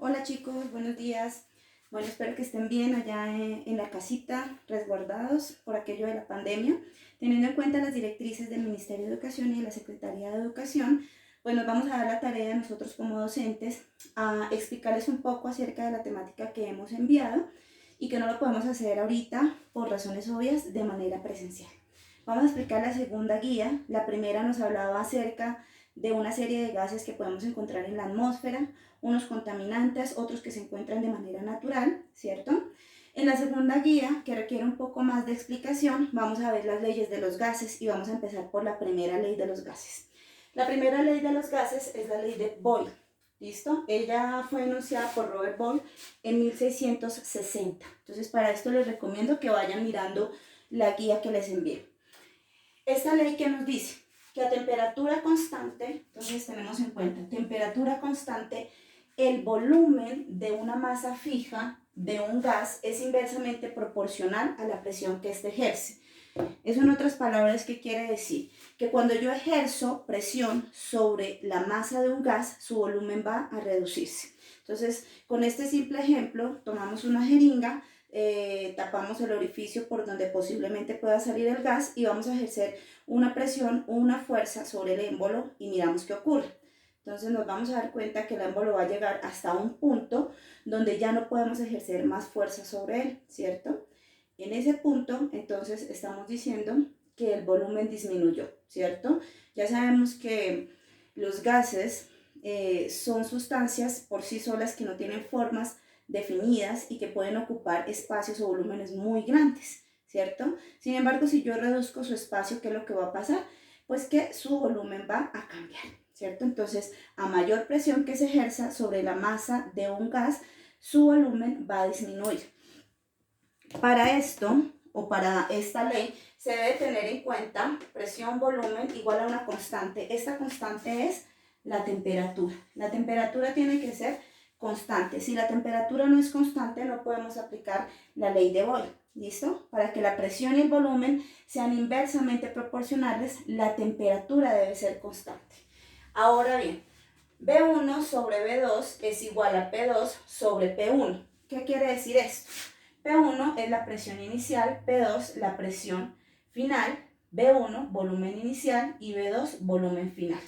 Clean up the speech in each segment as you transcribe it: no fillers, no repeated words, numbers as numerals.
Hola chicos, buenos días. Bueno, espero que estén bien allá en la casita, resguardados por aquello de la pandemia. Teniendo en cuenta las directrices del Ministerio de Educación y de la Secretaría de Educación, pues nos vamos a dar la tarea nosotros como docentes a explicarles un poco acerca de la temática que hemos enviado y que no lo podemos hacer ahorita por razones obvias de manera presencial. Vamos a explicar la segunda guía. La primera nos hablaba acerca de una serie de gases que podemos encontrar en la atmósfera, unos contaminantes, otros que se encuentran de manera natural, ¿cierto? En la segunda guía, que requiere un poco más de explicación, vamos a ver las leyes de los gases y vamos a empezar por la primera ley de los gases. La primera ley de los gases es la ley de Boyle, ¿listo? Ella fue enunciada por Robert Boyle en 1660. Entonces, para esto les recomiendo que vayan mirando la guía que les envié. Esta ley que nos dice que a temperatura constante, entonces tenemos en cuenta, temperatura constante, el volumen de una masa fija de un gas es inversamente proporcional a la presión que éste ejerce. Eso en otras palabras, ¿qué quiere decir? Que cuando yo ejerzo presión sobre la masa de un gas, su volumen va a reducirse. Entonces, con este simple ejemplo, tomamos una jeringa, tapamos el orificio por donde posiblemente pueda salir el gas y vamos a ejercer una presión o una fuerza sobre el émbolo y miramos qué ocurre. Entonces nos vamos a dar cuenta que el émbolo va a llegar hasta un punto donde ya no podemos ejercer más fuerza sobre él, ¿cierto? En ese punto, entonces, estamos diciendo que el volumen disminuyó, ¿cierto? Ya sabemos que los gases son sustancias por sí solas que no tienen formas definidas y que pueden ocupar espacios o volúmenes muy grandes, ¿cierto? Sin embargo, si yo reduzco su espacio, ¿qué es lo que va a pasar? Pues que su volumen va a cambiar, ¿cierto? Entonces, a mayor presión que se ejerza sobre la masa de un gas, su volumen va a disminuir. Para esto, o para esta ley, se debe tener en cuenta presión, volumen igual a una constante. Esta constante es la temperatura. La temperatura tiene que ser constante. Si la temperatura no es constante, no podemos aplicar la ley de Boyle. ¿Listo? Para que la presión y el volumen sean inversamente proporcionales, la temperatura debe ser constante. Ahora bien, B1 sobre B2 es igual a P2 sobre P1. ¿Qué quiere decir esto? P1 es la presión inicial, P2 la presión final, B1 volumen inicial y B2 volumen final.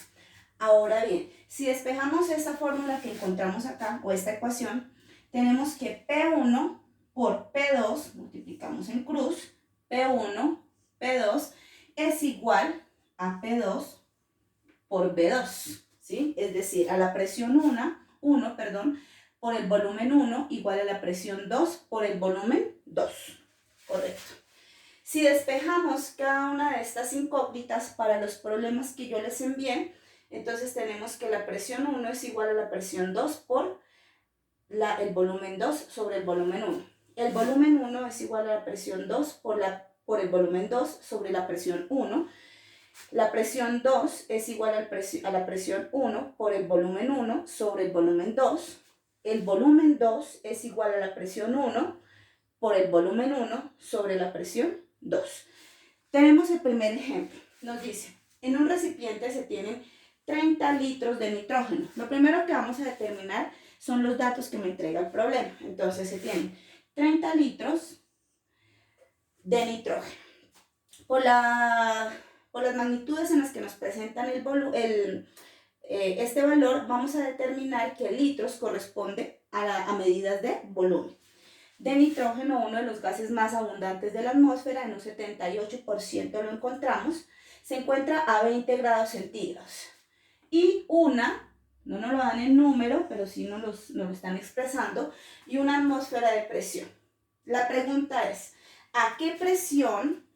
Ahora bien, si despejamos esta fórmula que encontramos acá, o esta ecuación, tenemos que P1 por P2, multiplicamos en cruz, P1, P2 es igual a P2 por B2, ¿sí? Es decir, a la presión 1, por el volumen 1 igual a la presión 2 por el volumen 2. Correcto. Si despejamos cada una de estas incógnitas para los problemas que yo les envié, entonces tenemos que la presión 1 es igual a la presión 2 por el volumen 2 sobre el volumen 1. El volumen 1 es igual a la presión 2 por el volumen 2 sobre la presión 1. La presión 2 es igual a la presión 1 por el volumen 1 sobre el volumen 2. El volumen 2 es igual a la presión 1 por el volumen 1 sobre la presión 2. Tenemos el primer ejemplo. Nos dice, en un recipiente se tienen 30 litros de nitrógeno. Lo primero que vamos a determinar son los datos que me entrega el problema. Entonces se tienen 30 litros de nitrógeno. Por las magnitudes en las que nos presentan este valor, vamos a determinar que litros corresponde a medidas de volumen. De nitrógeno, uno de los gases más abundantes de la atmósfera, en un 78% lo encontramos, se encuentra a 20 grados centígrados. Y no nos lo dan en número, pero sí nos lo están expresando, y una atmósfera de presión. La pregunta es, ¿a qué presión?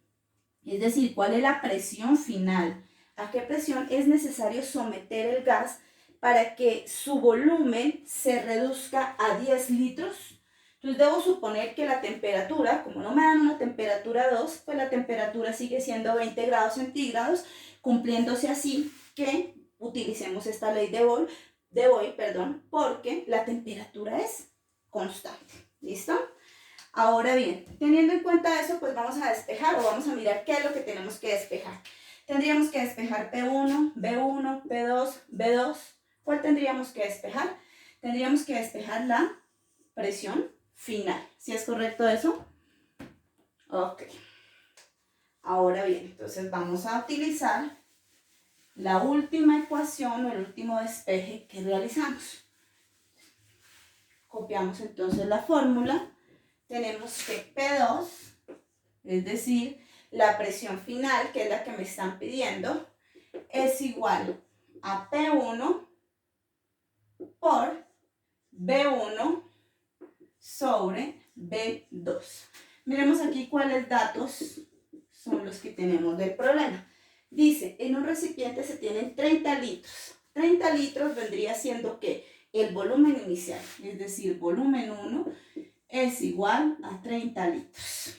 Es decir, ¿cuál es la presión final? ¿A qué presión es necesario someter el gas para que su volumen se reduzca a 10 litros? Entonces debo suponer que la temperatura, como no me dan una temperatura 2, pues la temperatura sigue siendo 20 grados centígrados, cumpliéndose así que utilicemos esta ley de Boyle, porque la temperatura es constante. ¿Listo? Ahora bien, teniendo en cuenta eso, pues vamos a despejar o vamos a mirar qué es lo que tenemos que despejar. Tendríamos que despejar P1, B1, P2, B2. ¿Cuál tendríamos que despejar? tendríamos que despejar la presión final. ¿Sí es correcto eso? Ok. Ahora bien, entonces vamos a utilizar la última ecuación o el último despeje que realizamos. Copiamos entonces la fórmula. Tenemos que P2, es decir, la presión final, que es la que me están pidiendo, es igual a P1 por B1 sobre B2. Miremos aquí cuáles datos son los que tenemos del problema. Dice, en un recipiente se tienen 30 litros. 30 litros vendría siendo que el volumen inicial, es decir, volumen 1, es igual a 30 litros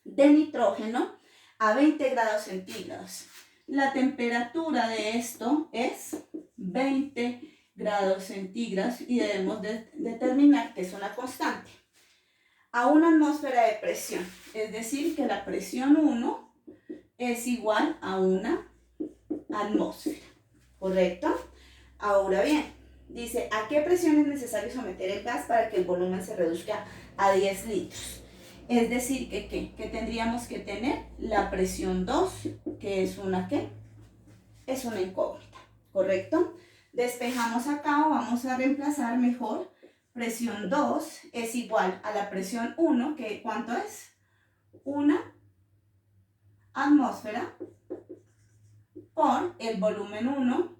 de nitrógeno a 20 grados centígrados. La temperatura de esto es 20 grados centígrados y debemos determinar que es una constante. A una atmósfera de presión, es decir, que la presión 1 es igual a una atmósfera, ¿correcto? Ahora bien, dice, ¿a qué presión es necesario someter el gas para que el volumen se reduzca a 10 litros? Es decir, que tendríamos que tener la presión 2, que es una ¿qué? Es una incógnita, ¿correcto? Despejamos acá o vamos a reemplazar mejor. Presión 2 es igual a la presión 1, que ¿cuánto es? Una atmósfera por el volumen 1,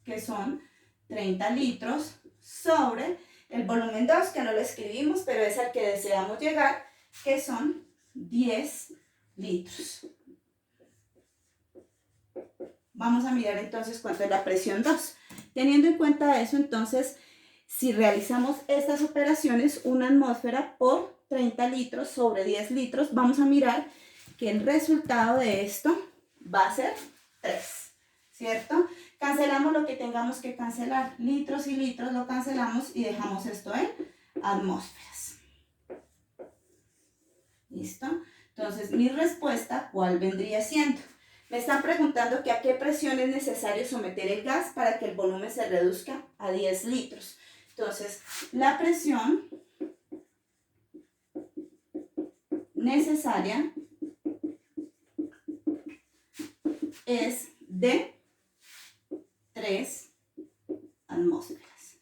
que son 30 litros, sobre el volumen 2, que no lo escribimos, pero es al que deseamos llegar, que son 10 litros. Vamos a mirar entonces cuánto es la presión 2. Teniendo en cuenta eso, entonces, si realizamos estas operaciones, una atmósfera por 30 litros sobre 10 litros, vamos a mirar que el resultado de esto va a ser 3, ¿cierto? Cancelamos lo que tengamos que cancelar. Litros y litros lo cancelamos y dejamos esto en atmósferas. ¿Listo? Entonces, mi respuesta, ¿cuál vendría siendo? Me están preguntando que a qué presión es necesario someter el gas para que el volumen se reduzca a 10 litros. Entonces, la presión necesaria es de 3 atmósferas.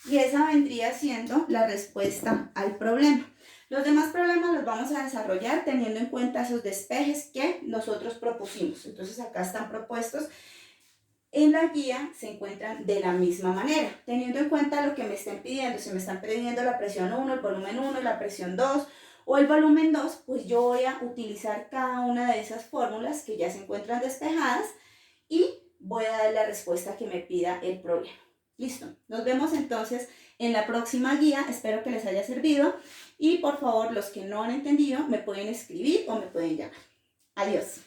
Y esa vendría siendo la respuesta al problema. Los demás problemas los vamos a desarrollar teniendo en cuenta esos despejes que nosotros propusimos. Entonces acá están propuestos. En la guía se encuentran de la misma manera, teniendo en cuenta lo que me estén pidiendo. Si me están pidiendo la presión 1, el volumen 1, la presión 2 o el volumen 2, pues yo voy a utilizar cada una de esas fórmulas que ya se encuentran despejadas y voy a dar la respuesta que me pida el problema. Listo, nos vemos entonces en la próxima guía, espero que les haya servido y por favor los que no han entendido me pueden escribir o me pueden llamar. Adiós.